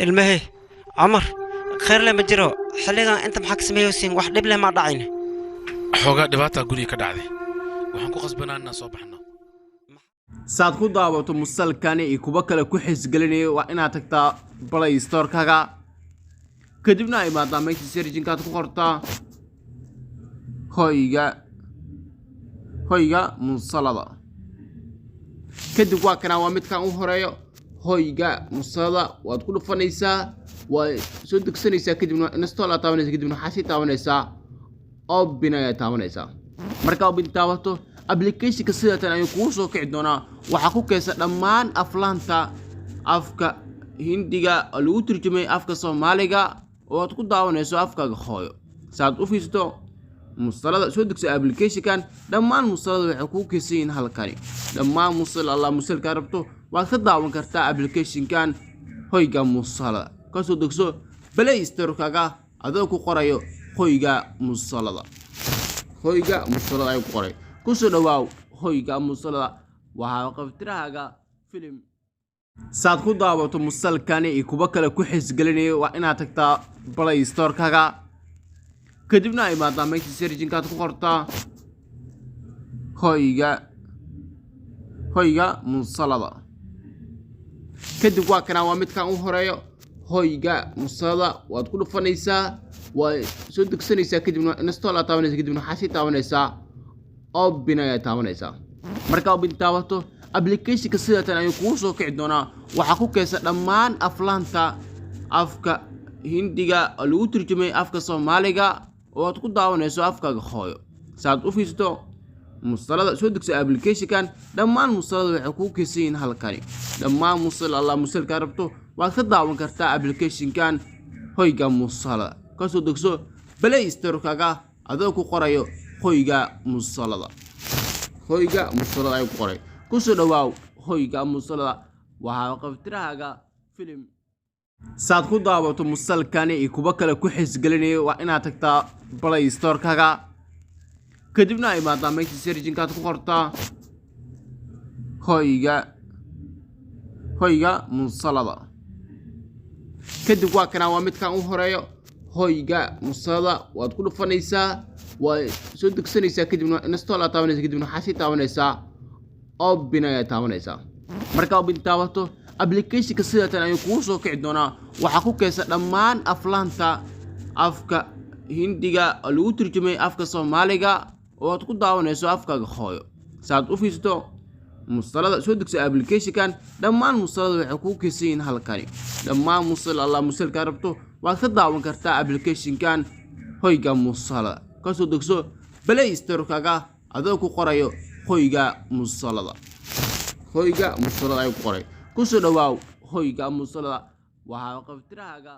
المهي عمر خير لما جرو حلينا انت محك سميوسين واحد دبله ما دعينا xoogaa dhibaata guriga ka dhacday waxaan ku qasbanaa inaan soo baxno saad ku daawato musalkani iyo kuba kale ku xisgelinaya waa inaad tagtaa Play Store-kaaga kadibna ay maadaama meesha searching-kaad ku qortaa hoyga musalada kadib waa kana waa midkan u horeeyo hoyga musalada waad ku dhufanaysaa waa soo degsanaysaa kadibna install aad taabanaysaa kadibna waxaad sii taabanaysaa open ayaa taabanaysaa marka open taabato application-ka sidatan ayuu kugu soo kici doonaa waxa ku keensa dhammaan aflaanta afka Hindiga lagu turjumay afka Soomaaliga oo aad ku daawanayso afkaaga hooyo saad u fiirsato musalada soo degso application-kan dhammaan musalada waxay ku keensiin halkani dhammaan musalka rabto waad ka daawan kartaa application-kan hoyga musalada ka soo degso Play Store-kaaga adoo ku qorayo hoyga musalada ay ku qoray ku soo dhawaaw hoyga musalada waxa qabtiraaga film saad ku daawato musalkani iyo kuba kale ku xisgelinaya waa inaad tagtaa Play Store-kaaga kadibna ay maadaama meesha searching-kaad ku qortaa hoyga musalada kadib waa kana waa midkan u horeeyo hoyga musalada waad ku dhufanaysaa waa soo degsanaysaa kadibna install aad taabanaysaa kadibna waxaad sii taabanaysaa open ayaa taabanaysaa marka open taabato application-ka sidatan ayuu kugu soo kici doonaa waxa ku keensa dhammaan aflaanta afka Hindiga lagu turjumay afka Soomaaliga oo aad ku daawanayso afkaaga hooyo saad u fiirsato musalada soo degso application-kan dhammaan musalada waxay ku keensiin halkani dhammaan musalka rabto waad ka daawan kartaa application-kan hoyga musalada ka soo degso Play Store-kaaga adoo ku qorayo hoyga musalada ay ku qoray ku soo dhawaaw hoyga musalada waxa qabtiraaga film saad ku daawato musalkani iyo kuba kale ku xisgelinaya waa inaad tagtaa Play Store-kaaga kadibna ay maadaama meesha searching-kaad ku qortaa hoyga musalada kadib waa kana waa midkan u horeeyo hoyga musalada waad ku dhufanaysaa waa soo degsanaysaa kadibna install aad taabanaysaa kadibna waxaad sii taabanaysaa open ayaa taabanaysaa marka open taabato application-ka sidatan ayuu kugu soo kici doonaa waxa ku keensa dhammaan aflaanta afka Hindiga lagu turjumay afka Soomaaliga oo aad ku daawanayso afkaaga hooyo saad u fiirsato musalada soo degso application-kan dhammaan musalada waxay ku keensiin halkani dhammaan musalka rabto waad ka daawan kartaa application-kan hoyga musalada ka soo degso Play Store-kaaga adoo ku qorayo hoyga musalada ay ku qoray ku soo dhawaaw hoyga musalada waxa qabtiraaga